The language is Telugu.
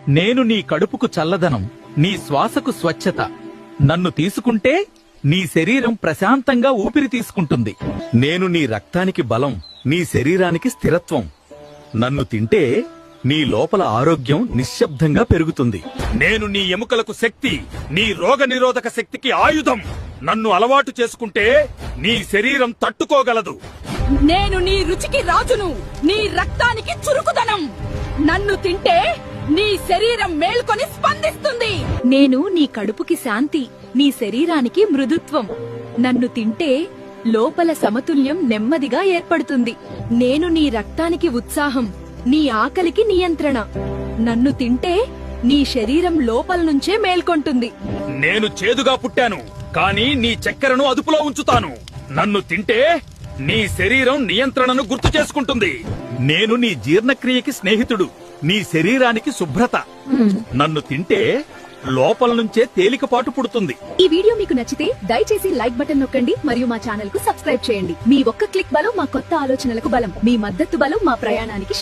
నేను నీ కడుపుకు చల్లదనం, నీ శ్వాసకు స్వచ్ఛత. నన్ను తీసుకుంటే నీ శరీరం ప్రశాంతంగా ఊపిరి తీసుకుంటుంది. నేను నీ రక్తానికి బలం, నీ శరీరానికి స్థిరత్వం. నన్ను తింటే నీ లోపల ఆరోగ్యం నిశ్శబ్దంగా పెరుగుతుంది. నేను నీ ఎముకలకు శక్తి, నీ రోగ నిరోధక శక్తికి ఆయుధం. నన్ను అలవాటు చేసుకుంటే నీ శరీరం తట్టుకోగలదు. నేను నీ రుచికి రాజును, నీ రక్తానికి చురుకుదనం. నన్ను తింటే నీ శరీరం మేల్కొని స్పందిస్తుంది. నేను నీ కడుపుకి శాంతి, నీ శరీరానికి మృదుత్వం. నన్ను తింటే లోపల సమతుల్యం నెమ్మదిగా ఏర్పడుతుంది. నేను నీ రక్తానికి ఉత్సాహం, నీ ఆకలికి నియంత్రణ. నన్ను తింటే నీ శరీరం లోపల నుంచే మేల్కొంటుంది. నేను చేదుగా పుట్టాను, కానీ నీ చక్కెరను అదుపులో ఉంచుతాను. నన్ను తింటే నీ శరీరం నియంత్రణను గుర్తు చేసుకుంటుంది. నేను నీ జీర్ణక్రియకి స్నేహితుడు, నీ శరీరానికి శుభ్రత. నన్ను తింటే లోపల నుంచే తేలికపాటు పుడుతుంది. ఈ వీడియో మీకు నచ్చితే దయచేసి లైక్ బటన్ నొక్కండి మరియు మా ఛానల్ కు సబ్స్క్రైబ్ చేయండి. మీ ఒక్క క్లిక్ బలం మా కొత్త ఆలోచనలకు బలం, మీ మద్దతు బలం మా ప్రయాణానికి